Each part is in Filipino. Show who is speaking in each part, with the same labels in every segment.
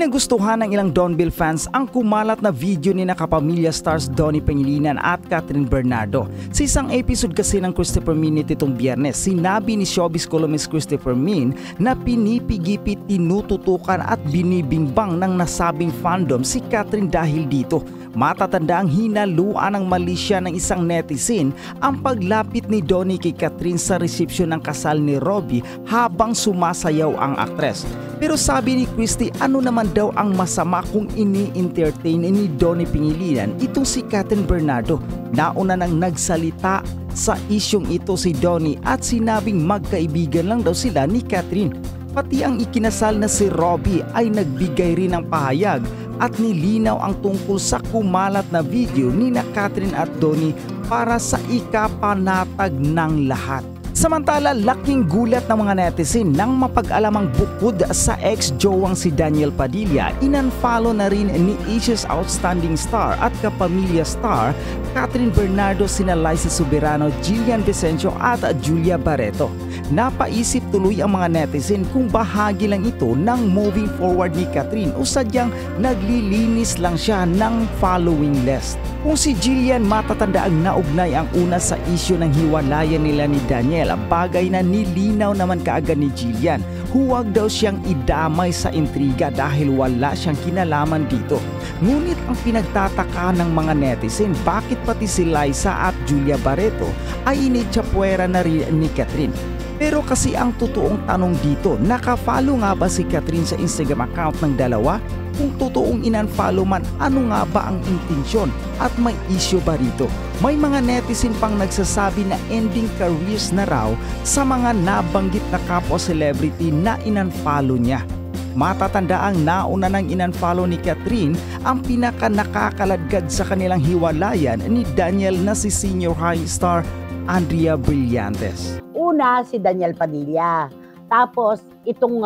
Speaker 1: nagustuhan ng ilang Donbell fans ang kumalat na video ni na kapamilya stars Donnie Pangilinan at Catherine Bernardo. Sa isang episode kasi ng Christopher Min nitong Biyernes, sinabi ni showbiz columnist Christopher Min na pinipigipit, tinututukan at binibingbang ng nasabing fandom si Catherine dahil dito. Matatanda ang hinaluan ng mali siya ng isang netizen ang paglapit ni Donnie kay Catherine sa resepsyon ng kasal ni Robbie habang sumasayaw ang aktres. Pero sabi ni Christy, ano naman daw ang masama kung ini-entertain ni Donnie Pangilinan itong si Catherine Bernardo. Nauna nang nagsalita sa isyong ito si Donnie at sinabing magkaibigan lang daw sila ni Catherine. Pati ang ikinasal na si Robbie ay nagbigay rin ng pahayag at nilinaw ang tungkol sa kumalat na video ni na Catherine at Donnie para sa ikapanatag ng lahat. Samantala, laking gulat ng mga netizen nang mapag-alamang bukod sa ex-jowang si Daniel Padilla, inunfollow na rin ni Asia's outstanding star at kapamilya star Catherine Bernardo sina Liza Soberano, Jillian Vicencio at Julia Barreto. Napaisip tuloy ang mga netizen kung bahagi lang ito ng moving forward ni Catherine o sadyang naglilinis lang siya ng following list. Kung si Jillian, matatanda ang naugnay ang una sa isyu ng hiwalayan nila ni Daniel, bagay na nilinaw naman kaagad ni Jillian. Huwag daw siyang idamay sa intriga dahil wala siyang kinalaman dito. Ngunit ang pinagtataka ng mga netizen, bakit pati si Liza at Julia Barreto ay initsapwera na rin ni Catherine? Pero kasi ang totoong tanong dito, nakafollow nga ba si Catherine sa Instagram account ng dalawa? Kung totoong in-unfollow man, ano nga ba ang intensyon at may issue ba rito? May mga netizen pang nagsasabi na ending careers na raw sa mga nabanggit na kapwa celebrity na in-unfollow niya. Matatanda ang nauna ng in-unfollow ni Catherine ang pinaka nakakaladkad sa kanilang hiwalayan ni Daniel na si senior high star Andrea Brillantes.
Speaker 2: Una, si Daniel Padilla. Tapos, itong,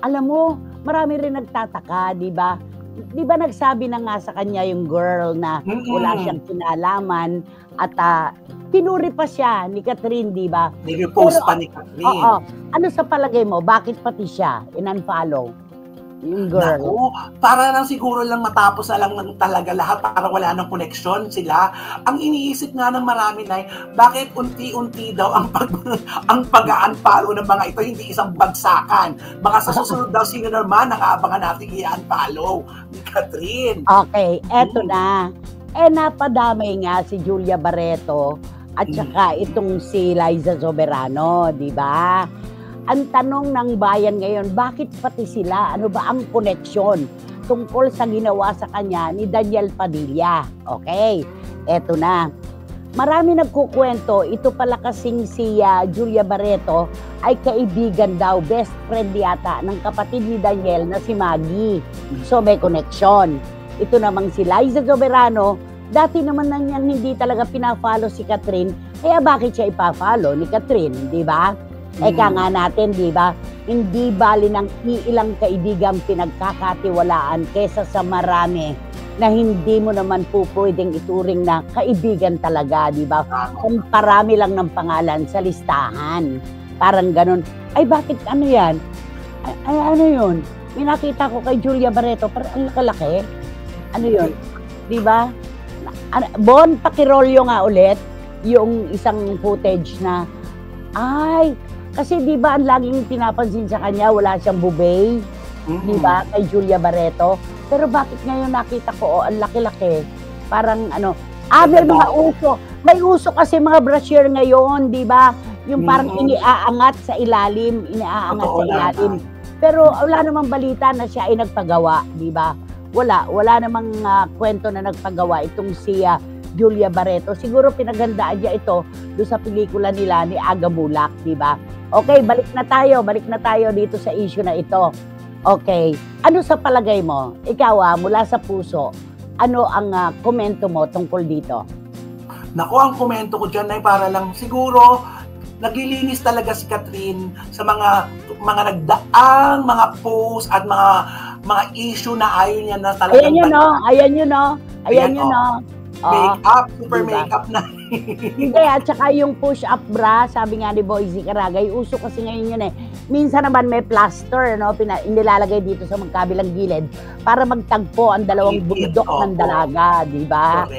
Speaker 2: alam mo, marami rin nagtataka, di ba? Di ba nagsabi na nga sa kanya yung girl na wala siyang kinalaman at pinuri pa siya ni Catherine, di ba?
Speaker 3: Nire-post pa ni Catherine.
Speaker 2: Oo. Ano sa palagay mo? Bakit pati siya in-unfollow? Yung girl.
Speaker 3: Naku, para lang siguro lang matapos na lang talaga lahat para wala nang koneksyon sila. Ang iniisip nga ng marami na bakit unti-unti daw ang pag-unfollow ng mga ito, hindi isang bagsakan. Baka sa susunod daw sino naman ang abangan natin i-unfollow ni Catherine.
Speaker 2: Okay, eto na. Napadamay nga si Julia Barreto at saka itong si Liza Soberano, di ba? Ang tanong ng bayan ngayon, bakit pati sila? Ano ba ang koneksyon tungkol sa ginawa sa kanya ni Daniel Padilla? Okay, eto na. Marami nagkukwento, ito pala kasing si Julia Barreto ay kaibigan daw, best friend yata ng kapatid ni Daniel na si Maggie. So may koneksyon. Ito namang si Liza Soberano, dati naman na niyan hindi talaga pina-follow si Catherine, kaya bakit siya ipa-follow ni Catherine, di ba? Eka nga natin, di ba? Hindi bali ng iilang kaibigang pinagkakatiwalaan kesa sa marami na hindi mo naman po pwedeng ituring na kaibigan talaga, di ba? Kung parami lang ng pangalan sa listahan. Parang ganun. Ay, bakit ano yan? Ay, ano yun? May nakita ko kay Julia Barreto, parang ang laki-laki. Ano yun? Di ba? Bon, pakirolyo nga ulit yung isang footage na ay, kasi di ba ang laging pinapansin sa kanya, wala siyang bubay, di ba, kay Julia Barreto. Pero bakit ngayon nakita ko, ang laki-laki, parang ano, may mga uso. May uso kasi mga brasier ngayon, di ba? Yung parang iniaangat sa ilalim, Pero wala namang balita na siya ay nagpagawa, di ba? Wala namang kwento na nagpagawa itong si Julia Barreto. Siguro pinaghandaan niya ito doon sa pelikula nila ni Aga Mulak, di ba? Okay, balik na tayo dito sa issue na ito. Okay, ano sa palagay mo? Ikaw mula sa puso, ano ang komento mo tungkol dito?
Speaker 3: Naku, ang komento ko dyan ay para lang siguro naglilinis talaga si Catherine sa mga nagdaang mga post at mga issue na ayaw niya na talaga.
Speaker 2: Ayan yun, no?
Speaker 3: Make-up, super diba? Make-up na.
Speaker 2: Hindi, at saka yung push-up bra, sabi nga ni Boyzy Caragay, uso kasi ngayon yun eh. Minsan naman may plaster, no? Nilalagay dito sa magkabilang gilid para magtagpo ang dalawang bundok ng dalaga, di ba?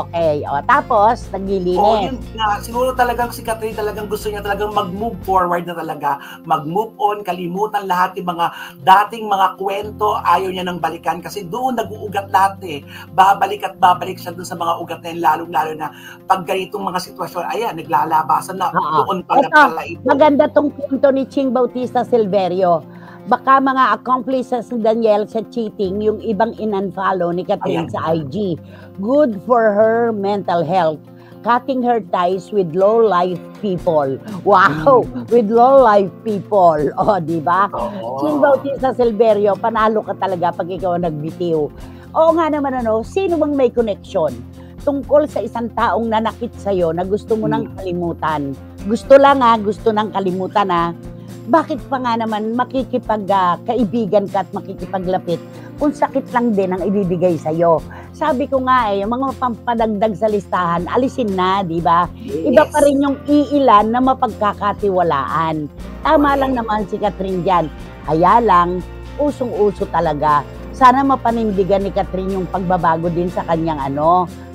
Speaker 2: Okay, o tapos, naglilinis.
Speaker 3: Oo, yun nga. Siguro talagang si Catherine talagang gusto niya talagang mag-move forward na talaga. Mag-move on, kalimutan lahat yung mga dating mga kwento, ayaw niya nang balikan kasi doon nag-uugat lahat eh. Babalik at babalik siya doon sa mga ugat na yun, lalong-lalo na pag ganitong mga sitwasyon, ayan, naglalabasan na doon pala ito.
Speaker 2: Maganda tong kwento ni Ching Bautista Silverio. Baka mga accomplices ni Daniel sa cheating, yung ibang in-unfollow ni Catherine sa IG. Good for her mental health. Cutting her ties with low-life people. Wow! With low-life people. O, di ba? Ching Bautista Silverio, panalo ka talaga pag ikaw nagbitiw. Oo nga naman, sino bang may connection tungkol sa isang taong nanakit sa'yo na gusto mo nang kalimutan? Gusto nang kalimutan bakit pa nga naman makikipag-kaibigan ka at makikipaglapit kung sakit lang din ang ibibigay sa'yo? Sabi ko nga yung mga pampadagdag sa listahan, alisin na, di ba? Yes. Iba pa rin yung iilan na mapagkakatiwalaan. Tama lang naman si Catherine dyan. Kaya lang, usong-uso talaga. Sana mapanindigan ni Catherine yung pagbabago din sa kanyang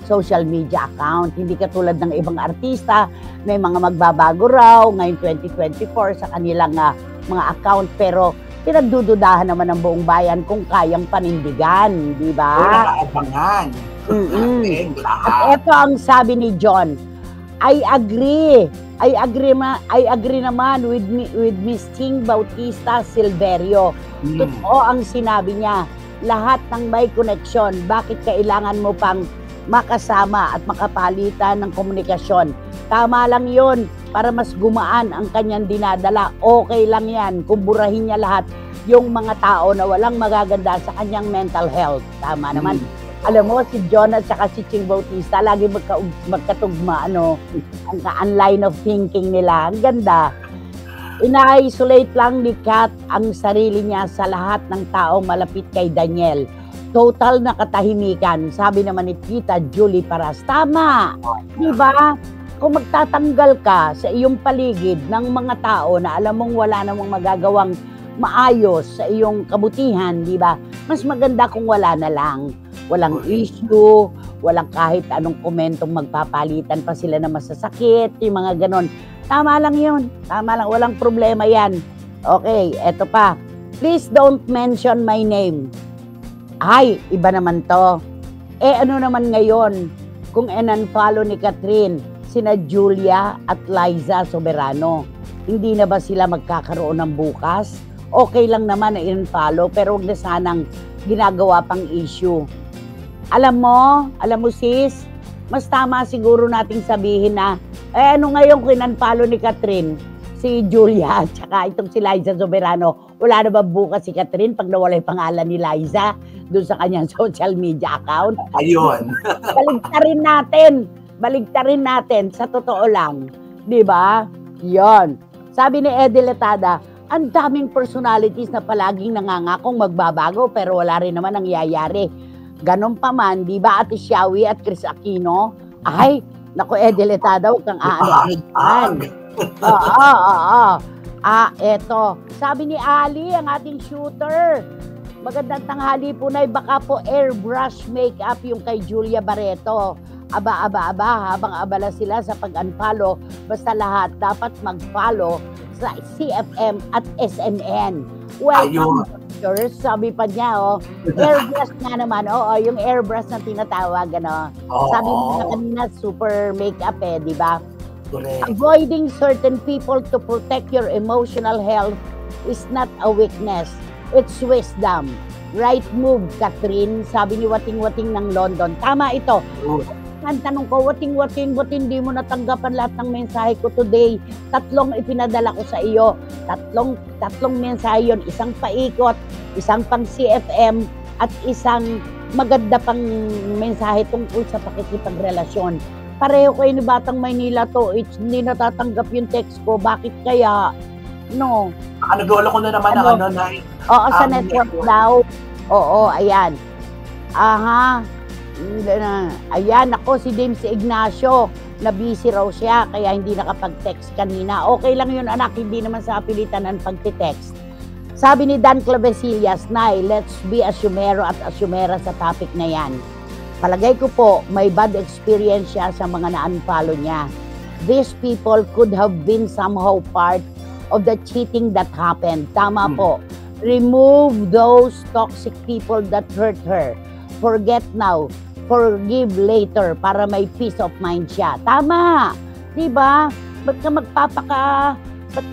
Speaker 2: social media account. Hindi katulad ng ibang artista, may mga magbabago raw ngayong 2024 sa kanilang mga account, pero pinagdududahan naman ng buong bayan kung kayang panindigan, di ba?
Speaker 3: Nakaabangan.
Speaker 2: At ito ang sabi ni John, I agree naman with Miss Ching Bautista Silverio. Totoo ang sinabi niya, lahat ng may connection, bakit kailangan mo pang makasama at makapalitan ng komunikasyon? Tama lang yun, para mas gumaan ang kanyang dinadala. Okay lang yan, kung burahin niya lahat yung mga tao na walang magaganda sa kanyang mental health. Tama naman. Alam mo, si John at saka si Ching Bautista, lagi magkatugma, ang line of thinking nila. Ang ganda. Ina-isolate lang ni Kat ang sarili niya sa lahat ng taong malapit kay Daniel. Total na katahimikan, sabi naman ni Tita Julie Paras. Tama, di ba? Kung magtatanggal ka sa iyong paligid ng mga tao na alam mong wala namang magagawang maayos sa iyong kabutihan, di ba? Mas maganda kung wala na lang. Walang issue, walang kahit anong komentong magpapalitan pa sila na masasakit, yung mga ganon. Tama lang yun. Tama lang, walang problema yan. Okay, eto pa. Please don't mention my name. Ay, iba naman to. Ano naman ngayon kung in-unfollow ni Catherine sina Julia at Liza Soberano? Hindi na ba sila magkakaroon ng bukas? Okay lang naman na in-follow pero huwag na sanang ginagawa pang issue. Alam mo sis, mas tama siguro nating sabihin na ano ngayon kung in-unfollow ni Catherine si Julia at saka itong si Liza Soberano, wala na ba bukas si Catherine pag nawala yung pangalan ni Liza doon sa kanyang social media account?
Speaker 3: Ayun.
Speaker 2: Baligtarin natin sa totoo lang. Di ba? Yon. Sabi ni Eddie Letada, ang daming personalities na palaging nangangakong magbabago pero wala rin naman nangyayari. Ganon pa man, di ba Ate Xiaowi at Chris Aquino? Ay, naku Eddie Letada, huwag kang aano-aano. Eto. Sabi ni Ali, ang ating shooter. Magandang tanghali po na baka po airbrush makeup yung kay Julia Barreto. Aba, habang abala sila sa pag-unfollow, basta lahat dapat mag-follow sa CFM at SMN. Welcome, doctors. Sabi pa niya, airbrush nga naman. Yung airbrush na tinatawag, Sabi mo na kanina, super makeup di ba?
Speaker 3: Correct.
Speaker 2: Avoiding certain people to protect your emotional health is not a weakness. It's wisdom. Right move, Catherine. Sabi ni Wating-Wating ng London. Tama ito. Ang tanong ko, Wating-Wating, ba't hindi mo natanggapan lahat ng mensahe ko today? 3 ipinadala ko sa iyo. Tatlong mensahe yun. Isang paikot, isang pang CFM, at isang maganda pang mensahe tungkol sa pakikipagrelasyon. Pareho kayo ni Batang Maynila to, hindi natatanggap yung text ko. Bakit kaya? No.
Speaker 3: Nag-ulo ko na naman
Speaker 2: sa network daw. Oo, ayan. Ayan, ako si James Ignacio. na busy raw siya, kaya hindi nakapag-text kanina. Okay lang yun, anak, hindi naman sa apilitan ng pagti-text. Sabi ni Dan Clavesillas, Nay, let's be asyumero at asyumera sa topic na yan. Palagay ko po, may bad experience siya sa mga na-unfollow niya. These people could have been somehow part of the cheating that happened. Tama po. Remove those toxic people that hurt her. Forget now. Forgive later para may peace of mind siya. Tama! Diba? Ba't ka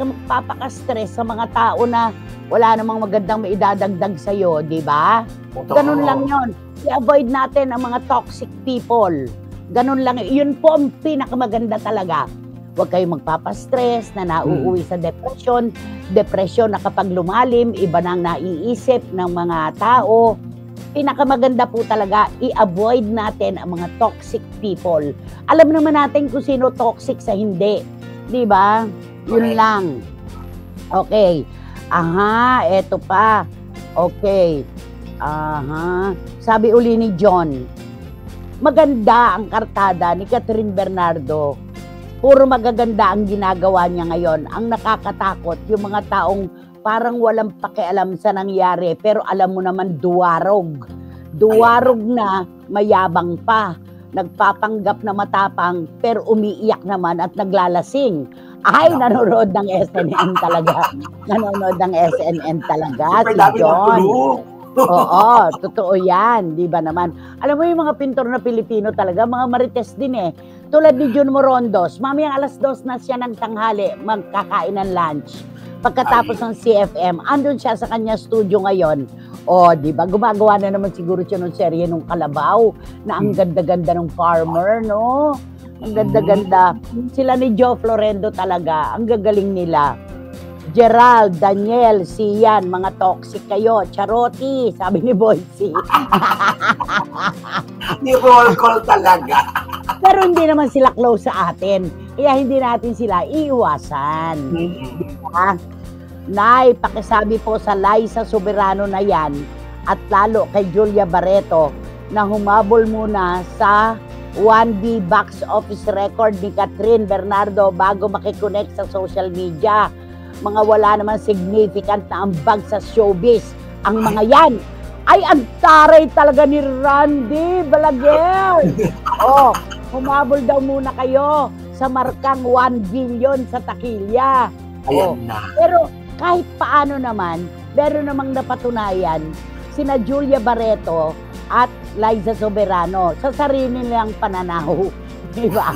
Speaker 2: magpapaka-stress sa mga tao na wala namang magandang maidadagdag sa'yo, diba? Ganun lang yon. I-avoid natin ang mga toxic people. Ganun lang. Yun po ang pinakamaganda talaga. Huwag kayong magpapastress na nauuwi sa depression. Depression na kapag lumalim, iba nang naiisip ng mga tao. Pinakamaganda po talaga, i-avoid natin ang mga toxic people. Alam naman natin kung sino toxic sa hindi. Di ba? Yun lang. Okay. Aha, eto pa. Okay. Aha. Sabi uli ni John, maganda ang kartada ni Catherine Bernardo. Puro magaganda ang ginagawa niya ngayon. Ang nakakatakot, yung mga taong parang walang pakialam sa nangyari, pero alam mo naman duwarog. Duwarog na mayabang pa. Nagpapanggap na matapang, pero umiiyak naman at naglalasing. Ay, nanonood ng SNN talaga. Nanonood ng SNN talaga si John. Oo, totoo yan. Di ba naman? Alam mo yung mga pintor na Pilipino talaga, mga marites din eh. Tulad ni Jun Morondos, mamayang 2:00 na siya ng tanghali, magkakain ng lunch. Pagkatapos ng CFM, andun siya sa kanya studio ngayon. O, di ba? Gumagawa na naman siguro siya ng serye nung Kalabaw na ang ganda-ganda ng farmer, no? Ang ganda-ganda. Sila ni Joe Florendo talaga. Ang gagaling nila. Gerald, Daniel, Sian, mga toxic kayo. Charoti, sabi ni Boycie.
Speaker 3: Ni roll call talaga.
Speaker 2: Pero hindi naman sila close sa atin. Kaya hindi natin sila iiwasan. Diba? Nay, pakisabi po sa Liza Soberano na yan at lalo kay Julia Barreto na humabol muna sa 1B box office record ni Catherine Bernardo bago makikonnect sa social media. Mga wala naman significant na ambag sa showbiz. Ang mga yan ay ang taray talaga ni Randy Balaguer. Oh, humabol daw muna kayo sa markang 1 billion sa takilya. Oh, pero kahit paano naman, meron namang napatunayan sina Julia Barreto at Liza Soberano sa sarili nilang pananaw. Diba?